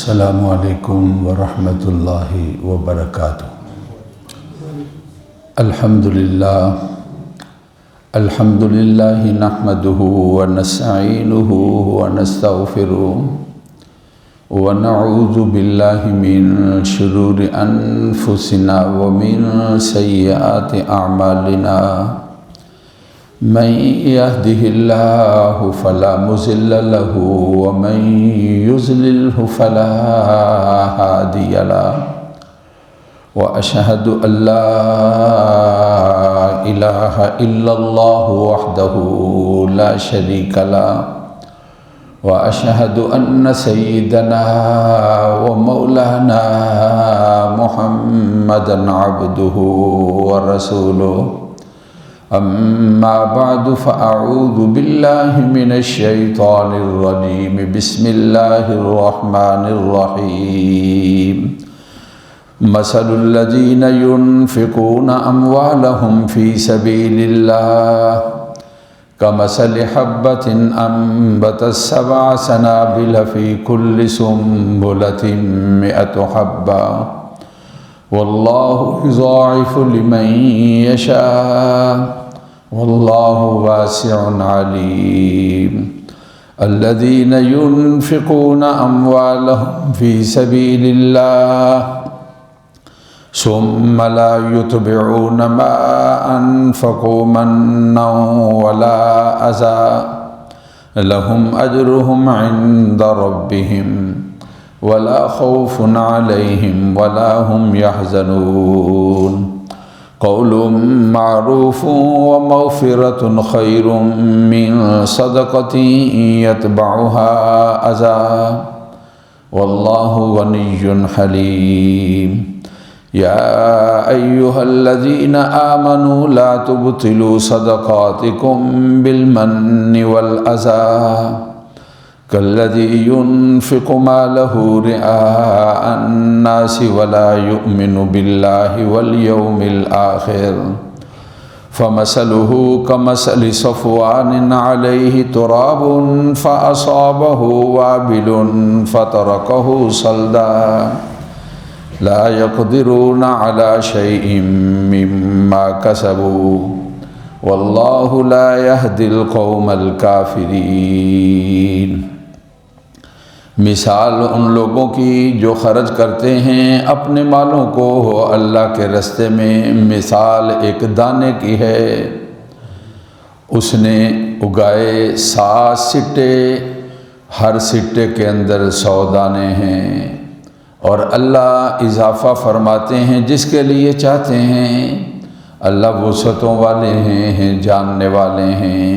السلام علیکم ورحمۃ اللہ وبرکاتہ۔ الحمد للہ نحمده ونستعینه ونستغفره ونعوذ باللہ من شرور انفسنا ومن سیئات اعمالنا من يهده الله فلا مضل له ومن يضلل فلا هادي له وأشهد أن لا إله إلا الله وحده لا شريك له وأشهد أن سيدنا ومولانا محمدا عبده ورسوله أما بعد فأعوذ بالله من الشيطان الرجيم بسم الله الرحمن الرحيم مثل الذين ينفقون أموالهم في سبيل الله كمثل حبة أنبتت 7 سنابل في كل سنبلة 100 حبة والله يضاعف لمن يشاء والله واسع عليم الذين ينفقون أموالهم في سبيل الله ثم لا يتبعون ما أنفقوا منا ولا أذى لهم أجرهم عند ربهم ولا خوف عليهم ولا هم يحزنون قول معروف ومغفرة خير من صدقة يتبعها أذى والله غني حليم يا أيها الذين آمنوا لا تبطلوا صدقاتكم بالمن والأذى كالذي ينفق ماله رئاء الناس ولا يؤمن بالله واليوم الآخر فمثله كمثل صفوان عليه تراب فأصابه وابل فتركه صلدا لا يقدرون على شيء مما كسبوا والله لا يهدي القوم الكافرين۔ مثال ان لوگوں کی جو خرچ کرتے ہیں اپنے مالوں کو اللہ کے راستے میں، مثال ایک دانے کی ہے۔ اس نے اگائے 7 سٹے، ہر سٹے کے اندر 100 دانے ہیں، اور اللہ اضافہ فرماتے ہیں جس کے لیے چاہتے ہیں۔ اللہ وسعتوں والے ہیں، جاننے والے ہیں۔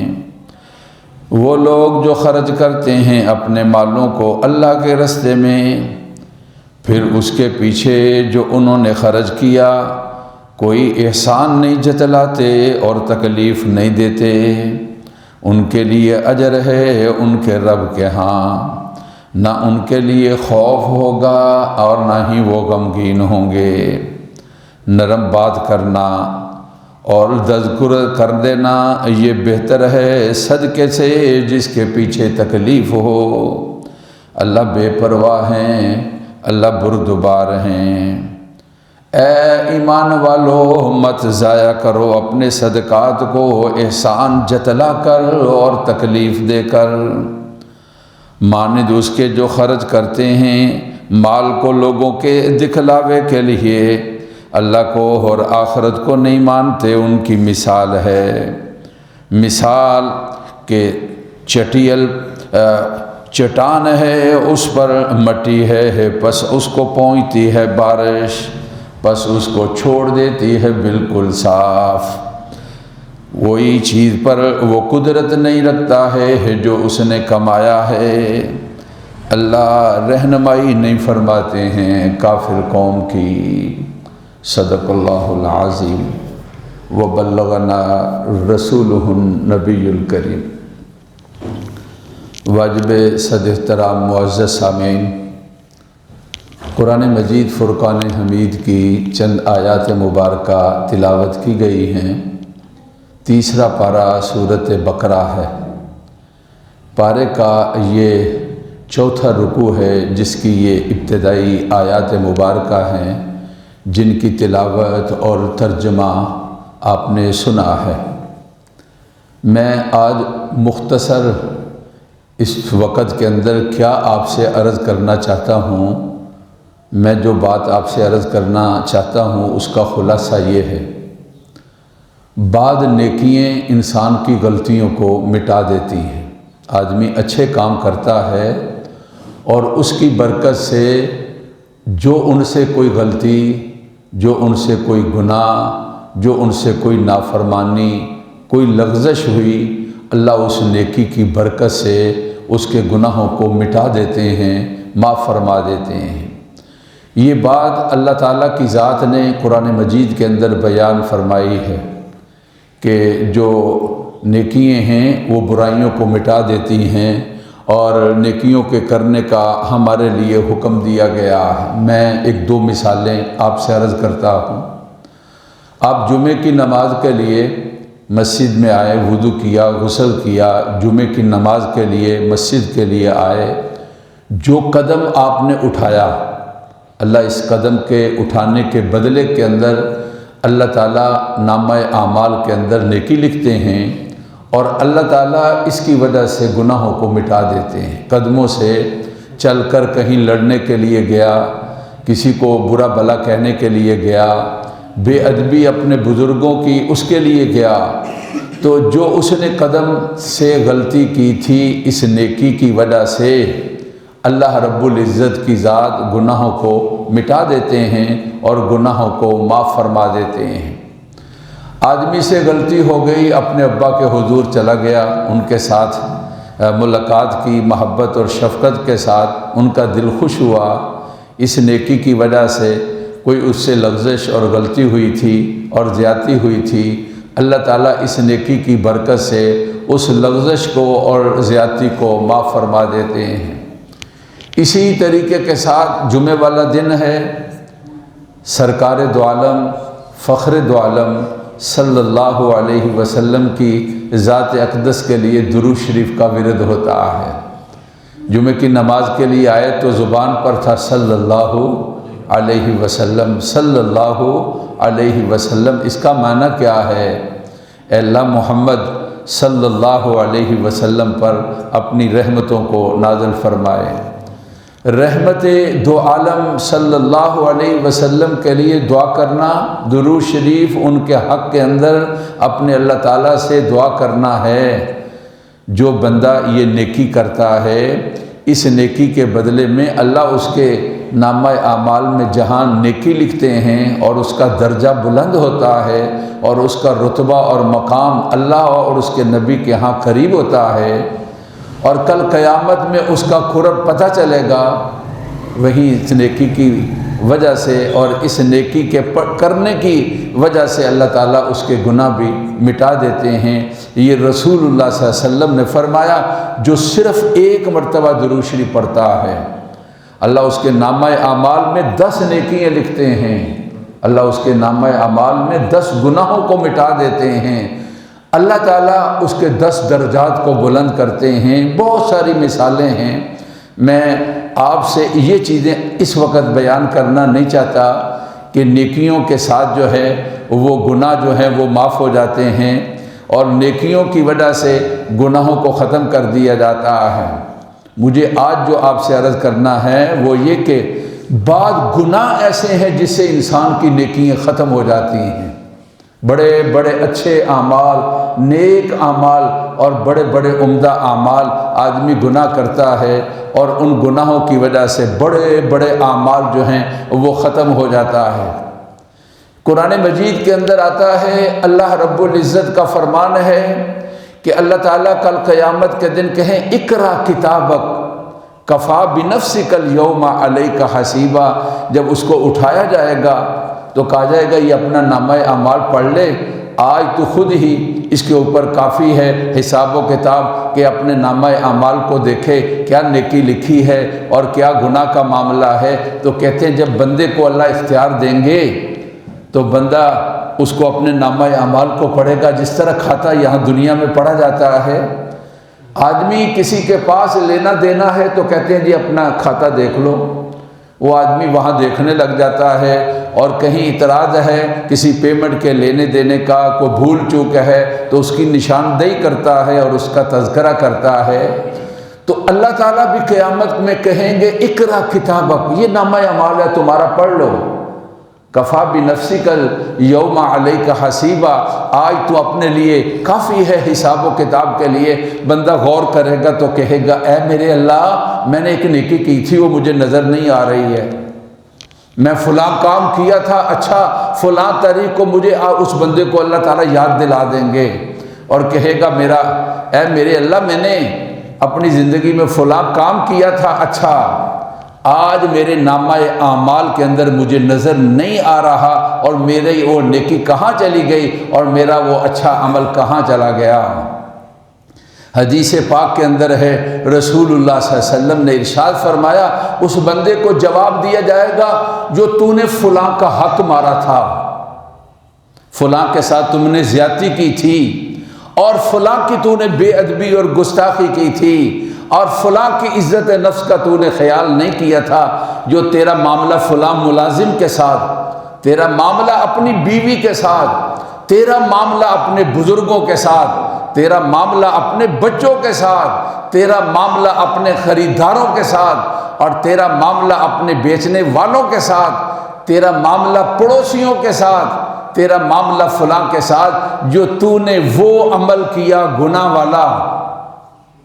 وہ لوگ جو خرچ کرتے ہیں اپنے مالوں کو اللہ کے راستے میں، پھر اس کے پیچھے جو انہوں نے خرچ کیا کوئی احسان نہیں جتلاتے اور تکلیف نہیں دیتے، ان کے لیے اجر ہے ان کے رب کے ہاں، نہ ان کے لیے خوف ہوگا اور نہ ہی وہ غمگین ہوں گے۔ نرم بات کرنا اور تذکر کر دینا یہ بہتر ہے صدقے سے جس کے پیچھے تکلیف ہو۔ اللہ بے پرواہ ہیں، اللہ بردبار ہیں۔ اے ایمان والو مت ضائع کرو اپنے صدقات کو احسان جتلا کر اور تکلیف دے کر، مانند اس کے جو خرچ کرتے ہیں مال کو لوگوں کے دکھلاوے کے لیے، اللہ کو اور آخرت کو نہیں مانتے۔ ان کی مثال ہے مثال کہ چٹان ہے، اس پر مٹی ہے، پس اس کو پہنچتی ہے بارش، پس اس کو چھوڑ دیتی ہے بالکل صاف۔ وہی چیز پر وہ قدرت نہیں رکھتا ہے جو اس نے کمایا ہے۔ اللہ رہنمائی نہیں فرماتے ہیں کافر قوم کی۔ صدق اللہ العظیم وبلغنا رسولہ النبی الکریم۔ واجب صد احترام معزز سامعین، قرآن مجید فرقان حمید کی چند آیات مبارکہ تلاوت کی گئی ہیں۔ 3 پارہ سورۃ بقرہ ہے۔ پارے کا یہ چوتھا رکوع ہے جس کی یہ ابتدائی آیات مبارکہ ہیں، جن کی تلاوت اور ترجمہ آپ نے سنا ہے۔ میں آج مختصر اس وقت کے اندر کیا آپ سے عرض کرنا چاہتا ہوں، میں جو بات آپ سے عرض کرنا چاہتا ہوں اس کا خلاصہ یہ ہے، بعض نیکیاں انسان کی غلطیوں کو مٹا دیتی ہیں۔ آدمی اچھے کام کرتا ہے اور اس کی برکت سے جو ان سے کوئی غلطی، جو ان سے کوئی گناہ، جو ان سے کوئی نافرمانی، کوئی لغزش ہوئی، اللہ اس نیکی کی برکت سے اس کے گناہوں کو مٹا دیتے ہیں، معاف فرما دیتے ہیں۔ یہ بات اللہ تعالیٰ کی ذات نے قرآن مجید کے اندر بیان فرمائی ہے کہ جو نیکیاں ہیں وہ برائیوں کو مٹا دیتی ہیں اور نیکیوں کے کرنے کا ہمارے لیے حکم دیا گیا ہے۔ میں ایک دو مثالیں آپ سے عرض کرتا ہوں۔ آپ جمعے کی نماز کے لیے مسجد میں آئے، وضو کیا، غسل کیا، جمعے کی نماز کے لیے مسجد کے لیے آئے، جو قدم آپ نے اٹھایا، اللہ اس قدم کے اٹھانے کے بدلے کے اندر اللہ تعالیٰ نامہ اعمال کے اندر نیکی لکھتے ہیں اور اللہ تعالیٰ اس کی وجہ سے گناہوں کو مٹا دیتے ہیں۔ قدموں سے چل کر کہیں لڑنے کے لیے گیا، کسی کو برا بھلا کہنے کے لیے گیا، بے ادبی اپنے بزرگوں کی اس کے لیے گیا، تو جو اس نے قدم سے غلطی کی تھی، اس نیکی کی وجہ سے اللہ رب العزت کی ذات گناہوں کو مٹا دیتے ہیں اور گناہوں کو معاف فرما دیتے ہیں۔ آدمی سے غلطی ہو گئی، اپنے ابا کے حضور چلا گیا، ان کے ساتھ ملاقات کی، محبت اور شفقت کے ساتھ ان کا دل خوش ہوا، اس نیکی کی وجہ سے کوئی اس سے لغزش اور غلطی ہوئی تھی اور زیادتی ہوئی تھی، اللہ تعالیٰ اس نیکی کی برکت سے اس لغزش کو اور زیادتی کو معاف فرما دیتے ہیں۔ اسی طریقے کے ساتھ جمعہ والا دن ہے، سرکار دو عالم، فخر دو عالم صلی اللہ علیہ وسلم کی ذات اقدس کے لیے درود شریف کا ورد ہوتا ہے۔ جمعہ کی نماز کے لیے آئے تو زبان پر تھا صلی اللہ علیہ وسلم، صلی اللہ علیہ وسلم۔ اس کا معنی کیا ہے؟ اے اللہ محمد صلی اللہ علیہ وسلم پر اپنی رحمتوں کو نازل فرمائے۔ رحمت دو عالم صلی اللہ علیہ وسلم کے لیے دعا کرنا، درود شریف ان کے حق کے اندر اپنے اللہ تعالیٰ سے دعا کرنا ہے۔ جو بندہ یہ نیکی کرتا ہے، اس نیکی کے بدلے میں اللہ اس کے نامہ اعمال میں جہاں نیکی لکھتے ہیں اور اس کا درجہ بلند ہوتا ہے اور اس کا رتبہ اور مقام اللہ اور اس کے نبی کے ہاں قریب ہوتا ہے، اور کل قیامت میں اس کا قرب پتہ چلے گا، وہی اس نیکی کی وجہ سے اور اس نیکی کے کرنے کی وجہ سے اللہ تعالیٰ اس کے گناہ بھی مٹا دیتے ہیں۔ یہ رسول اللہ صلی اللہ علیہ وسلم نے فرمایا، جو صرف ایک مرتبہ درود شریف پڑھتا ہے، اللہ اس کے نامہ اعمال میں 10 نیکیاں لکھتے ہیں، اللہ اس کے نامہ اعمال میں 10 گناہوں کو مٹا دیتے ہیں، اللہ تعالیٰ اس کے 10 درجات کو بلند کرتے ہیں۔ بہت ساری مثالیں ہیں، میں آپ سے یہ چیزیں اس وقت بیان کرنا نہیں چاہتا کہ نیکیوں کے ساتھ جو ہے وہ گناہ جو ہے وہ معاف ہو جاتے ہیں اور نیکیوں کی وجہ سے گناہوں کو ختم کر دیا جاتا ہے۔ مجھے آج جو آپ سے عرض کرنا ہے وہ یہ کہ بعض گناہ ایسے ہیں جس سے انسان کی نیکیاں ختم ہو جاتی ہیں۔ بڑے بڑے اچھے اعمال، نیک اعمال اور بڑے بڑے عمدہ اعمال آدمی گناہ کرتا ہے اور ان گناہوں کی وجہ سے بڑے بڑے اعمال جو ہیں وہ ختم ہو جاتا ہے۔ قرآن مجید کے اندر آتا ہے، اللہ رب العزت کا فرمان ہے کہ اللہ تعالیٰ کل قیامت کے دن کہیں اقرا کتابک کفا بنفسک اليوم علیک حسیبا۔ جب اس کو اٹھایا جائے گا تو کہا جائے گا یہ اپنا نامہ اعمال پڑھ لے، آج تو خود ہی اس کے اوپر کافی ہے حساب و کتاب کہ اپنے نامہ اعمال کو دیکھے کیا نیکی لکھی ہے اور کیا گناہ کا معاملہ ہے۔ تو کہتے ہیں جب بندے کو اللہ اختیار دیں گے تو بندہ اس کو اپنے نامہ اعمال کو پڑھے گا جس طرح کھاتا یہاں دنیا میں پڑھا جاتا ہے۔ آدمی کسی کے پاس لینا دینا ہے تو کہتے ہیں جی اپنا کھاتا دیکھ لو، وہ آدمی وہاں دیکھنے لگ جاتا ہے، اور کہیں اعتراض ہے کسی پیمنٹ کے لینے دینے کا، کوئی بھول چوک ہے تو اس کی نشاندہی کرتا ہے اور اس کا تذکرہ کرتا ہے۔ تو اللہ تعالیٰ بھی قیامت میں کہیں گے اقرا کتابک، یہ نامہ اعمال ہے تمہارا، پڑھ لو، کفا بنفسک الیوم علیک حسیبا، آج تو اپنے لیے کافی ہے حساب و کتاب کے لیے۔ بندہ غور کرے گا تو کہے گا اے میرے اللہ، میں نے ایک نیکی کی تھی وہ مجھے نظر نہیں آ رہی ہے، میں فلاں کام کیا تھا، اچھا فلاں تاریخ کو مجھے اس بندے کو اللہ تعالیٰ یاد دلا دیں گے، اور کہے گا اے میرے اللہ، میں نے اپنی زندگی میں فلاں کام کیا تھا، اچھا آج میرے نامہ اعمال کے اندر مجھے نظر نہیں آ رہا، اور میری وہ نیکی کہاں چلی گئی اور میرا وہ اچھا عمل کہاں چلا گیا۔ حدیث پاک کے اندر ہے، رسول اللہ صلی اللہ علیہ وسلم نے ارشاد فرمایا، اس بندے کو جواب دیا جائے گا جو تو نے فلاں کا حق مارا تھا، فلاں کے ساتھ تم نے زیادتی کی تھی، اور فلاں کی تو نے بے ادبی اور گستاخی کی تھی، اور فلاں کی عزت نفس کا تو نے خیال نہیں کیا تھا، جو تیرا معاملہ فلاں ملازم کے ساتھ، تیرا معاملہ اپنی بیوی کے ساتھ، تیرا معاملہ اپنے بزرگوں کے ساتھ، تیرا معاملہ اپنے بچوں کے ساتھ، تیرا معاملہ اپنے خریداروں کے ساتھ، اور تیرا معاملہ اپنے بیچنے والوں کے ساتھ، تیرا معاملہ پڑوسیوں کے ساتھ، تیرا معاملہ فلاں کے ساتھ، جو تو نے وہ عمل کیا گناہ والا،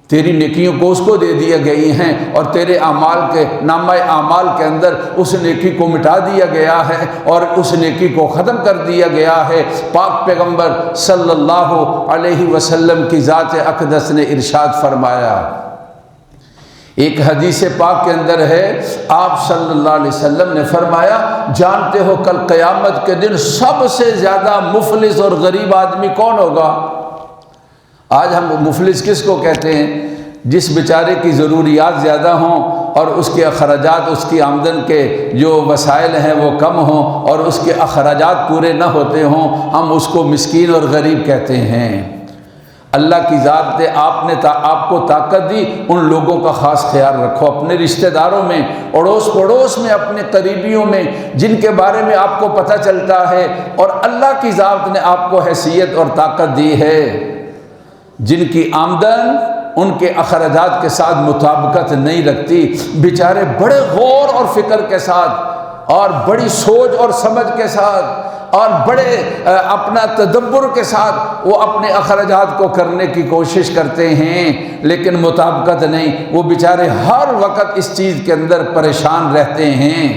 تیری نیکیوں کو اس کو دے دیا گئی ہیں، اور تیرے اعمال کے نامہ اعمال کے اندر اس نیکی کو مٹا دیا گیا ہے اور اس نیکی کو ختم کر دیا گیا ہے۔ پاک پیغمبر صلی اللہ علیہ وسلم کی ذات اقدس نے ارشاد فرمایا، ایک حدیث پاک کے اندر ہے، آپ صلی اللہ علیہ وسلم نے فرمایا، جانتے ہو کل قیامت کے دن سب سے زیادہ مفلس اور غریب آدمی کون ہوگا؟ آج ہم مفلس کس کو کہتے ہیں؟ جس بیچارے کی ضروریات زیادہ ہوں اور اس کے اخراجات، اس کی آمدن کے جو وسائل ہیں وہ کم ہوں اور اس کے اخراجات پورے نہ ہوتے ہوں، ہم اس کو مسکین اور غریب کہتے ہیں۔ اللہ کی ذات نے آپ کو طاقت دی، ان لوگوں کا خاص خیال رکھو، اپنے رشتہ داروں میں، اڑوس پڑوس میں، اپنے قریبیوں میں، جن کے بارے میں آپ کو پتہ چلتا ہے اور اللہ کی ذات نے آپ کو حیثیت اور طاقت دی ہے، جن کی آمدن ان کے اخراجات کے ساتھ مطابقت نہیں رکھتی، بیچارے بڑے غور اور فکر کے ساتھ اور بڑی سوچ اور سمجھ کے ساتھ اور بڑے اپنا تدبر کے ساتھ وہ اپنے اخراجات کو کرنے کی کوشش کرتے ہیں، لیکن مطابقت نہیں، وہ بیچارے ہر وقت اس چیز کے اندر پریشان رہتے ہیں۔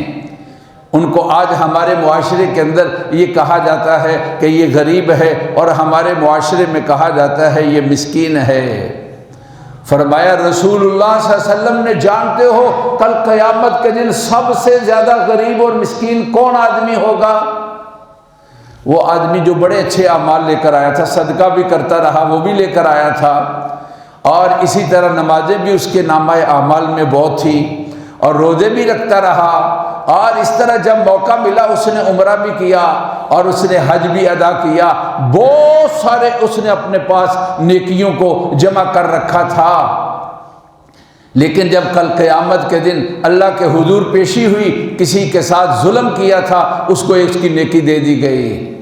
ان کو آج ہمارے معاشرے کے اندر یہ کہا جاتا ہے کہ یہ غریب ہے، اور ہمارے معاشرے میں کہا جاتا ہے یہ مسکین ہے۔ فرمایا رسول اللہ صلی اللہ علیہ وسلم نے، جانتے ہو کل قیامت کے دن سب سے زیادہ غریب اور مسکین کون آدمی ہوگا؟ وہ آدمی جو بڑے اچھے اعمال لے کر آیا تھا، صدقہ بھی کرتا رہا، وہ بھی لے کر آیا تھا، اور اسی طرح نمازیں بھی اس کے نامہ اعمال میں بہت تھی، اور روزے بھی رکھتا رہا، اور اس طرح جب موقع ملا اس نے عمرہ بھی کیا اور اس نے حج بھی ادا کیا، بہت سارے اس نے اپنے پاس نیکیوں کو جمع کر رکھا تھا، لیکن جب کل قیامت کے دن اللہ کے حضور پیشی ہوئی، کسی کے ساتھ ظلم کیا تھا، اس کو اس کی نیکی دے دی گئی،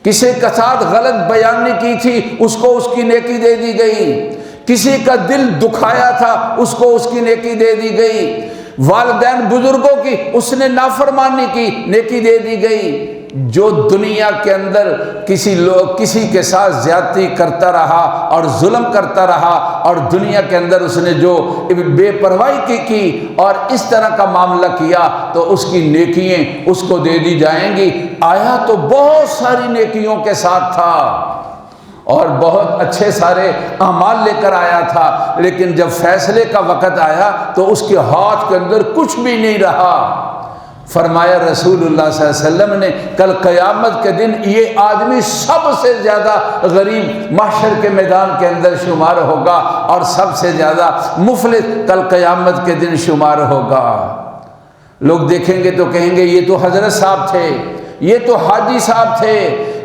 کسی کے ساتھ غلط بیانی کی تھی، اس کو اس کی نیکی دے دی گئی، کسی کا دل دکھایا تھا، اس کو اس کی نیکی دے دی گئی، والدین بزرگوں کی اس نے نافرمانی کی، نیکی دے دی گئی۔ جو دنیا کے اندر کسی کے ساتھ زیادتی کرتا رہا اور ظلم کرتا رہا، اور دنیا کے اندر اس نے جو بے پرواہی کی اور اس طرح کا معاملہ کیا، تو اس کی نیکیاں اس کو دے دی جائیں گی۔ آیا تو بہت ساری نیکیوں کے ساتھ تھا اور بہت اچھے سارے اعمال لے کر آیا تھا، لیکن جب فیصلے کا وقت آیا تو اس کے ہاتھ کے اندر کچھ بھی نہیں رہا۔ فرمایا رسول اللہ صلی اللہ علیہ وسلم نے، کل قیامت کے دن یہ آدمی سب سے زیادہ غریب محشر کے میدان کے اندر شمار ہوگا، اور سب سے زیادہ مفلس کل قیامت کے دن شمار ہوگا۔ لوگ دیکھیں گے تو کہیں گے یہ تو حضرت صاحب تھے، یہ تو حاجی صاحب تھے،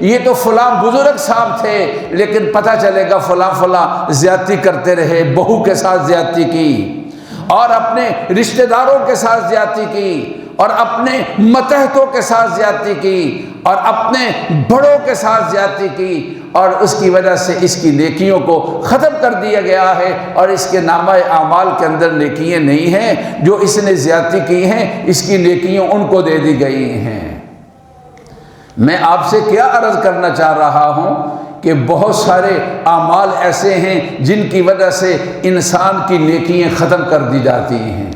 یہ تو فلاں بزرگ صاحب تھے، لیکن پتہ چلے گا فلاں زیادتی کرتے رہے، بہو کے ساتھ زیادتی کی اور اپنے رشتہ داروں کے ساتھ زیادتی کی اور اپنے ماتحتوں کے ساتھ زیادتی کی اور اپنے بڑوں کے ساتھ زیادتی کی، اور اس کی وجہ سے اس کی نیکیوں کو ختم کر دیا گیا ہے، اور اس کے نامہ اعمال کے اندر نیکیاں نہیں ہیں۔ جو اس نے زیادتی کی ہیں اس کی نیکیاں ان کو دے دی گئی ہیں۔ میں آپ سے کیا عرض کرنا چاہ رہا ہوں کہ بہت سارے اعمال ایسے ہیں جن کی وجہ سے انسان کی نیکیاں ختم کر دی جاتی ہیں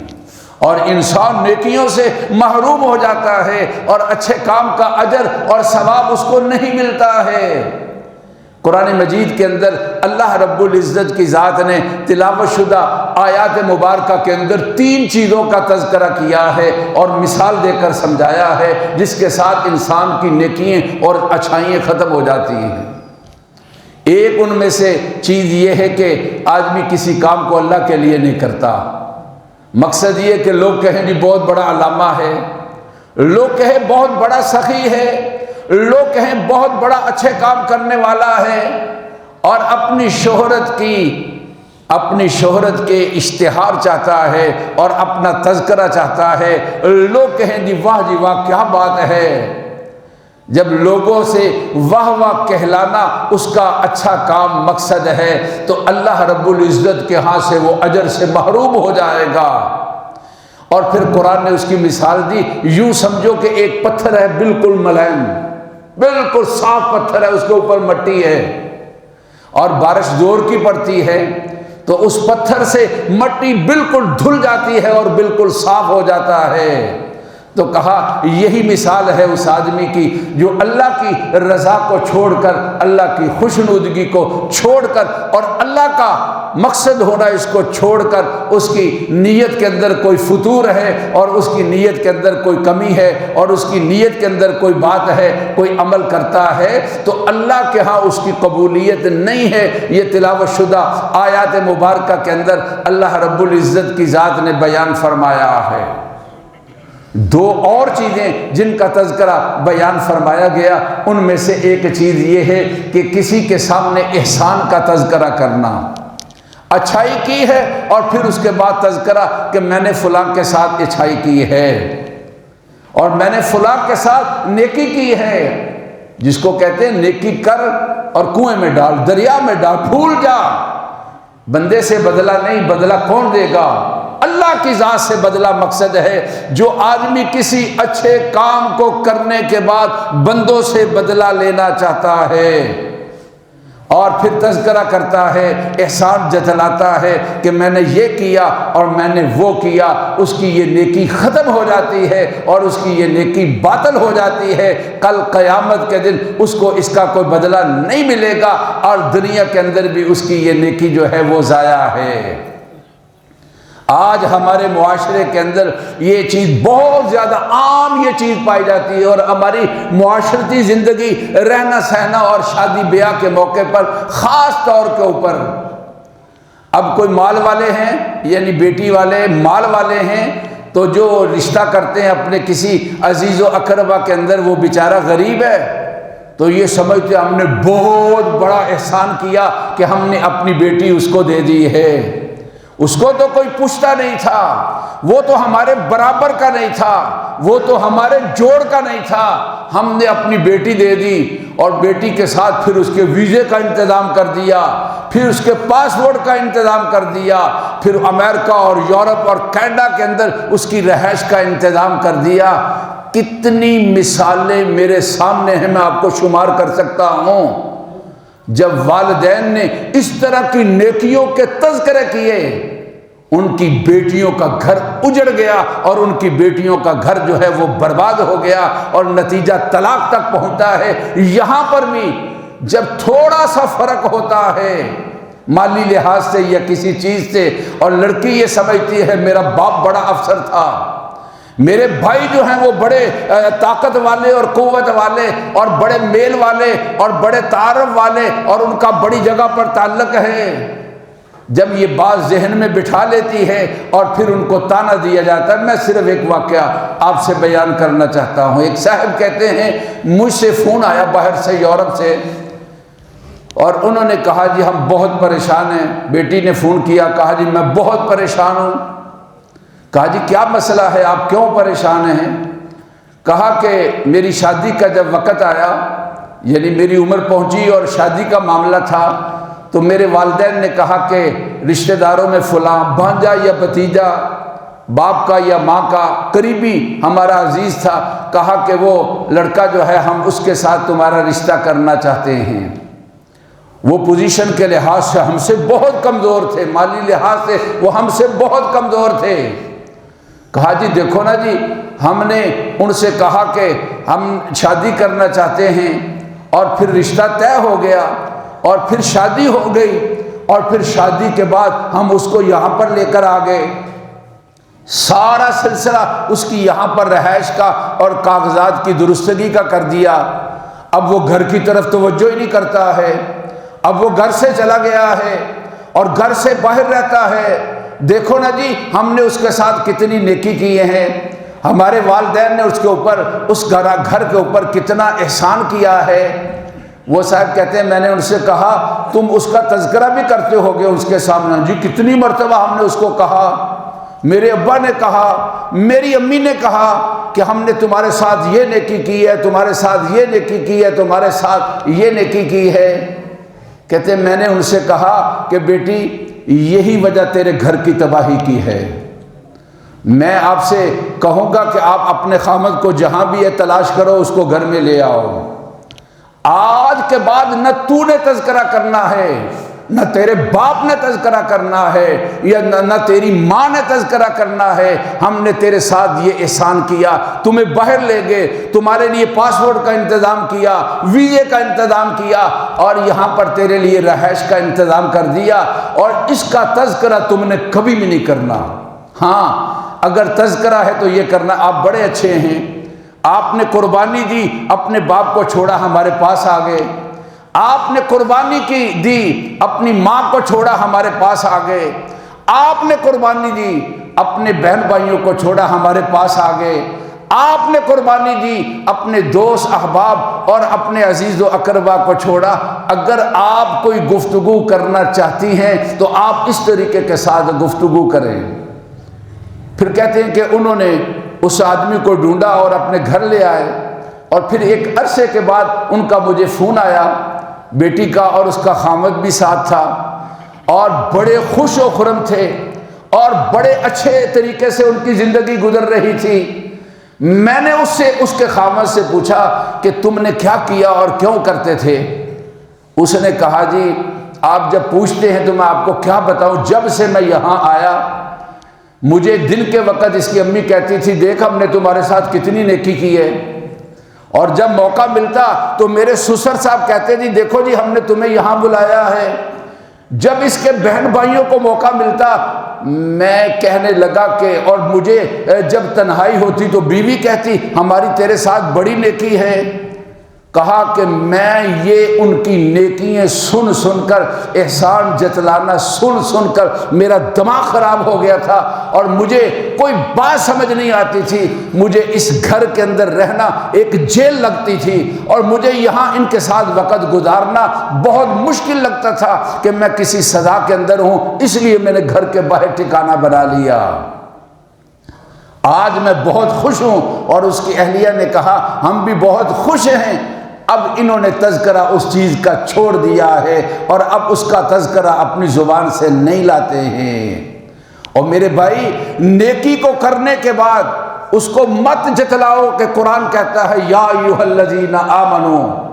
اور انسان نیکیوں سے محروم ہو جاتا ہے اور اچھے کام کا اجر اور ثواب اس کو نہیں ملتا ہے۔ قرآن مجید کے اندر اللہ رب العزت کی ذات نے تلاوت شدہ آیات مبارکہ کے اندر 3 چیزوں کا تذکرہ کیا ہے اور مثال دے کر سمجھایا ہے جس کے ساتھ انسان کی نیکیاں اور اچھائیاں ختم ہو جاتی ہیں۔ ایک ان میں سے چیز یہ ہے کہ آدمی کسی کام کو اللہ کے لیے نہیں کرتا۔ مقصد یہ کہ لوگ کہیں جی بہت بڑا علامہ ہے، لوگ کہیں بہت بڑا سخی ہے، لوگ کہیں بہت بڑا اچھے کام کرنے والا ہے، اور اپنی شہرت کے اشتہار چاہتا ہے اور اپنا تذکرہ چاہتا ہے۔ لوگ کہیں جی واہ کیا بات ہے۔ جب لوگوں سے واہ واہ کہلانا اس کا اچھا کام مقصد ہے تو اللہ رب العزت کے ہاں سے وہ اجر سے محروم ہو جائے گا۔ اور پھر قرآن نے اس کی مثال دی، یوں سمجھو کہ ایک پتھر ہے بالکل ملائم، بالکل صاف پتھر ہے، اس کے اوپر مٹی ہے اور بارش زور کی پڑتی ہے تو اس پتھر سے مٹی بالکل دھل جاتی ہے اور بالکل صاف ہو جاتا ہے۔ تو کہا یہی مثال ہے اس آدمی کی جو اللہ کی رضا کو چھوڑ کر، اللہ کی خوشنودگی کو چھوڑ کر اور اللہ کا مقصد ہونا اس کو چھوڑ کر اس کی نیت کے اندر کوئی فتور ہے اور اس کی نیت کے اندر کوئی کمی ہے اور اس کی نیت کے اندر کوئی بات ہے، کوئی عمل کرتا ہے تو اللہ کے ہاں اس کی قبولیت نہیں ہے۔ یہ تلاوت شدہ آیات مبارکہ کے اندر اللہ رب العزت کی ذات نے بیان فرمایا ہے۔ 2 اور چیزیں جن کا تذکرہ بیان فرمایا گیا، ان میں سے ایک چیز یہ ہے کہ کسی کے سامنے احسان کا تذکرہ کرنا، اچھائی کی ہے اور پھر اس کے بعد تذکرہ کہ میں نے فلاں کے ساتھ اچھائی کی ہے اور میں نے فلاں کے ساتھ نیکی کی ہے، جس کو کہتے ہیں نیکی کر اور کنویں میں ڈال، دریا میں ڈال، بھول جا۔ بندے سے بدلہ نہیں، بدلہ کون دے گا؟ اللہ کی ذات سے بدلہ مقصد ہے۔ جو آدمی کسی اچھے کام کو کرنے کے بعد بندوں سے بدلہ لینا چاہتا ہے اور پھر تذکرہ کرتا ہے، احسان جتلاتا ہے کہ میں نے یہ کیا اور میں نے وہ کیا، اس کی یہ نیکی ختم ہو جاتی ہے اور اس کی یہ نیکی باطل ہو جاتی ہے۔ کل قیامت کے دن اس کو اس کا کوئی بدلہ نہیں ملے گا اور دنیا کے اندر بھی اس کی یہ نیکی جو ہے وہ ضائع ہے۔ آج ہمارے معاشرے کے اندر یہ چیز بہت زیادہ عام یہ چیز پائی جاتی ہے اور ہماری معاشرتی زندگی، رہنا سہنا اور شادی بیاہ کے موقع پر خاص طور کے اوپر، اب کوئی مال والے ہیں یعنی بیٹی والے مال والے ہیں تو جو رشتہ کرتے ہیں اپنے کسی عزیز و اقربا کے اندر، وہ بیچارہ غریب ہے تو یہ سمجھتے ہم نے بہت بڑا احسان کیا کہ ہم نے اپنی بیٹی اس کو دے دی ہے۔ اس کو تو کوئی پوچھتا نہیں تھا، وہ تو ہمارے برابر کا نہیں تھا، وہ تو ہمارے جوڑ کا نہیں تھا، ہم نے اپنی بیٹی دے دی اور بیٹی کے ساتھ پھر اس کے ویزے کا انتظام کر دیا، پھر اس کے پاسپورٹ کا انتظام کر دیا، پھر امریکہ اور یورپ اور کینیڈا کے اندر اس کی رہائش کا انتظام کر دیا۔ کتنی مثالیں میرے سامنے ہیں، میں آپ کو شمار کر سکتا ہوں۔ جب والدین نے اس طرح کی نیکیوں کے تذکرے کیے، ان کی بیٹیوں کا گھر اجڑ گیا اور ان کی بیٹیوں کا گھر جو ہے وہ برباد ہو گیا اور نتیجہ طلاق تک پہنچتا ہے۔ یہاں پر بھی جب تھوڑا سا فرق ہوتا ہے مالی لحاظ سے یا کسی چیز سے، اور لڑکی یہ سمجھتی ہے میرا باپ بڑا افسر تھا، میرے بھائی جو ہیں وہ بڑے طاقت والے اور قوت والے اور بڑے میل والے اور بڑے تعارف والے اور ان کا بڑی جگہ پر تعلق ہے، جب یہ بات ذہن میں بٹھا لیتی ہے اور پھر ان کو تانا دیا جاتا ہے۔ میں صرف ایک واقعہ آپ سے بیان کرنا چاہتا ہوں۔ ایک صاحب کہتے ہیں مجھ سے فون آیا باہر سے، یورپ سے، اور انہوں نے کہا جی ہم بہت پریشان ہیں۔ بیٹی نے فون کیا، کہا جی میں بہت پریشان ہوں۔ کہا جی کیا مسئلہ ہے، آپ کیوں پریشان ہیں؟ کہا کہ میری شادی کا جب وقت آیا، یعنی میری عمر پہنچی اور شادی کا معاملہ تھا، تو میرے والدین نے کہا کہ رشتہ داروں میں فلاں بھانجا یا بھتیجا، باپ کا یا ماں کا قریبی ہمارا عزیز تھا، کہا کہ وہ لڑکا جو ہے ہم اس کے ساتھ تمہارا رشتہ کرنا چاہتے ہیں۔ وہ پوزیشن کے لحاظ سے ہم سے بہت کمزور تھے، مالی لحاظ سے وہ ہم سے بہت کمزور تھے۔ کہا جی دیکھو نا جی، ہم نے ان سے کہا کہ ہم شادی کرنا چاہتے ہیں، اور پھر رشتہ طے ہو گیا، اور پھر شادی ہو گئی، اور پھر شادی کے بعد ہم اس کو یہاں پر لے کر آ گئے، سارا سلسلہ اس کی یہاں پر رہائش کا اور کاغذات کی درستگی کا کر دیا۔ اب وہ گھر کی طرف توجہ ہی نہیں کرتا ہے، اب وہ گھر سے چلا گیا ہے اور گھر سے باہر رہتا ہے۔ دیکھو نا جی ہم نے اس کے ساتھ کتنی نیکی کیے ہیں، ہمارے والدین نے اس کے اوپر، اس گھر کے اوپر کتنا احسان کیا ہے۔ وہ صاحب کہتے ہیں میں نے ان سے کہا تم اس کا تذکرہ بھی کرتے ہوگے اس کے سامنے؟ جی کتنی مرتبہ ہم نے اس کو کہا، میرے ابا نے کہا، میری امی نے کہا کہ ہم نے تمہارے ساتھ یہ نیکی کی ہے، تمہارے ساتھ یہ نیکی کی ہے، تمہارے ساتھ یہ نیکی کی ہے۔ کہتے ہیں میں نے ان سے کہا کہ بیٹی یہی وجہ تیرے گھر کی تباہی کی ہے۔ میں آپ سے کہوں گا کہ آپ اپنے خامد کو جہاں بھی ہے تلاش کرو، اس کو گھر میں لے آؤ۔ آج کے بعد نہ تو نے تذکرہ کرنا ہے، نہ تیرے باپ نے تذکرہ کرنا ہے، یا نہ تیری ماں نے تذکرہ کرنا ہے۔ ہم نے تیرے ساتھ یہ احسان کیا، تمہیں باہر لے گئے، تمہارے لیے پاسپورٹ کا انتظام کیا، ویزے کا انتظام کیا، اور یہاں پر تیرے لیے رہائش کا انتظام کر دیا، اور اس کا تذکرہ تم نے کبھی بھی نہیں کرنا۔ ہاں اگر تذکرہ ہے تو یہ کرنا، آپ بڑے اچھے ہیں، آپ نے قربانی دی، اپنے باپ کو چھوڑا ہمارے پاس آ گئے، آپ نے قربانی کی دی، اپنی ماں کو چھوڑا ہمارے پاس آ گئے، آپ نے قربانی دی، اپنے بہن بھائیوں کو چھوڑا ہمارے پاس آ گئے، آپ نے قربانی دی، اپنے دوست احباب اور اپنے عزیز و اقربا کو چھوڑا۔ اگر آپ کوئی گفتگو کرنا چاہتی ہیں تو آپ اس طریقے کے ساتھ گفتگو کریں۔ پھر کہتے ہیں کہ انہوں نے اس آدمی کو ڈھونڈا اور اپنے گھر لے آئے، اور پھر ایک عرصے کے بعد ان کا مجھے فون آیا، بیٹی کا اور اس کا خامد بھی ساتھ تھا، اور بڑے خوش و خرم تھے، اور بڑے اچھے طریقے سے ان کی زندگی گزر رہی تھی۔ میں نے اس کے خامد سے پوچھا کہ تم نے کیا کیا اور کیوں کرتے تھے؟ اس نے کہا جی آپ جب پوچھتے ہیں تو میں آپ کو کیا بتاؤں، جب سے میں یہاں آیا مجھے دن کے وقت اس کی امی کہتی تھی دیکھ ہم نے تمہارے ساتھ کتنی نیکی کی ہے، اور جب موقع ملتا تو میرے سسر صاحب کہتے جی دیکھو جی ہم نے تمہیں یہاں بلایا ہے۔ جب اس کے بہن بھائیوں کو موقع ملتا میں کہنے لگا کہ، اور مجھے جب تنہائی ہوتی تو بیوی کہتی ہماری تیرے ساتھ بڑی نیکی ہے۔ کہا کہ میں یہ ان کی نیکیاں سن سن کر، احسان جتلانا سن سن کر میرا دماغ خراب ہو گیا تھا، اور مجھے کوئی بات سمجھ نہیں آتی تھی۔ مجھے اس گھر کے اندر رہنا ایک جیل لگتی تھی، اور مجھے یہاں ان کے ساتھ وقت گزارنا بہت مشکل لگتا تھا کہ میں کسی سزا کے اندر ہوں، اس لیے میں نے گھر کے باہر ٹھکانہ بنا لیا۔ آج میں بہت خوش ہوں، اور اس کی اہلیہ نے کہا ہم بھی بہت خوش ہیں۔ اب انہوں نے تذکرہ اس چیز کا چھوڑ دیا ہے، اور اب اس کا تذکرہ اپنی زبان سے نہیں لاتے ہیں۔ اور میرے بھائی نیکی کو کرنے کے بعد اس کو مت جتلاؤ کہ قرآن کہتا ہے یا ایھا الذین آمنوا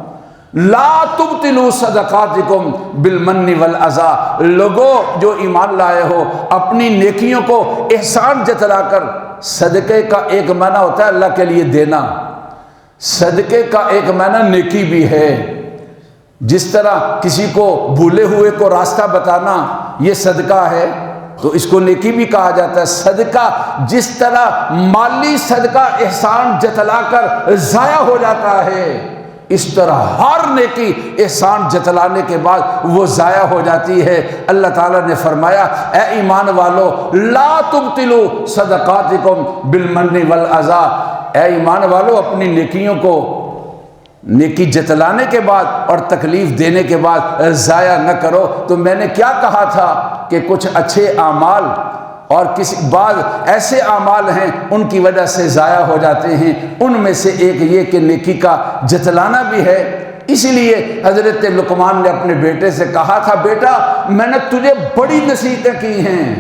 لا تبطلوا صدقاتکم بالمن والاذی، لوگوں جو ایمان لائے ہو اپنی نیکیوں کو احسان جتلا کر، صدقے کا ایک معنی ہوتا ہے اللہ کے لیے دینا، صدقے کا ایک معنی نیکی بھی ہے۔ جس طرح کسی کو بھولے ہوئے کو راستہ بتانا یہ صدقہ ہے، تو اس کو نیکی بھی کہا جاتا ہے۔ صدقہ جس طرح مالی صدقہ احسان جتلا کر ضائع ہو جاتا ہے، اس طرح ہر نیکی احسان جتلانے کے بعد وہ ضائع ہو جاتی ہے۔ اللہ تعالیٰ نے فرمایا اے ایمان والو لا تبطلوا صدقاتکم بالمن والاذی، اے ایمان والو اپنی نیکیوں کو نیکی جتلانے کے بعد اور تکلیف دینے کے بعد ضائع نہ کرو۔ تو میں نے کیا کہا تھا کہ کچھ اچھے اعمال اور کسی بعض ایسے اعمال ہیں ان کی وجہ سے ضائع ہو جاتے ہیں، ان میں سے ایک یہ کہ نیکی کا جتلانا بھی ہے۔ اسی لیے حضرت لقمان نے اپنے بیٹے سے کہا تھا بیٹا میں نے تجھے بڑی نصیحتیں کی ہیں،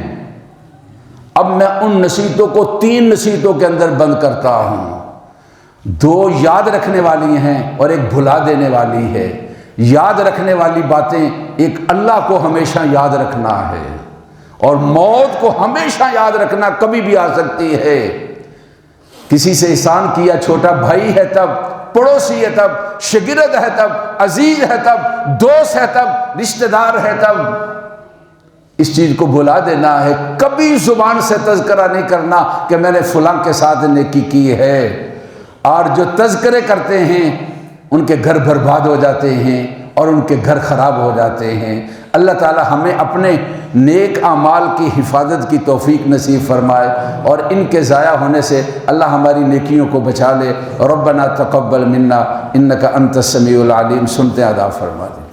اب میں ان نصیحتوں کو 3 نصیحتوں کے اندر بند کرتا ہوں، 2 یاد رکھنے والی ہیں اور ایک بھلا دینے والی ہے۔ یاد رکھنے والی باتیں ایک اللہ کو ہمیشہ یاد رکھنا ہے، اور موت کو ہمیشہ یاد رکھنا، کبھی بھی آ سکتی ہے۔ کسی سے احسان کیا، چھوٹا بھائی ہے تب، پڑوسی ہے تب، شاگرد ہے تب، عزیز ہے تب، دوست ہے تب، رشتہ دار ہے تب، اس چیز کو بھلا دینا ہے۔ کبھی زبان سے تذکرہ نہیں کرنا کہ میں نے فلاں کے ساتھ نیکی کی ہے، اور جو تذکرے کرتے ہیں ان کے گھر برباد ہو جاتے ہیں اور ان کے گھر خراب ہو جاتے ہیں۔ اللہ تعالی ہمیں اپنے نیک اعمال کی حفاظت کی توفیق نصیب فرمائے، اور ان کے ضائع ہونے سے اللہ ہماری نیکیوں کو بچا لے۔ ربنا تقبل منا انک انت السمیع العلیم، سنتے ادا فرما دے۔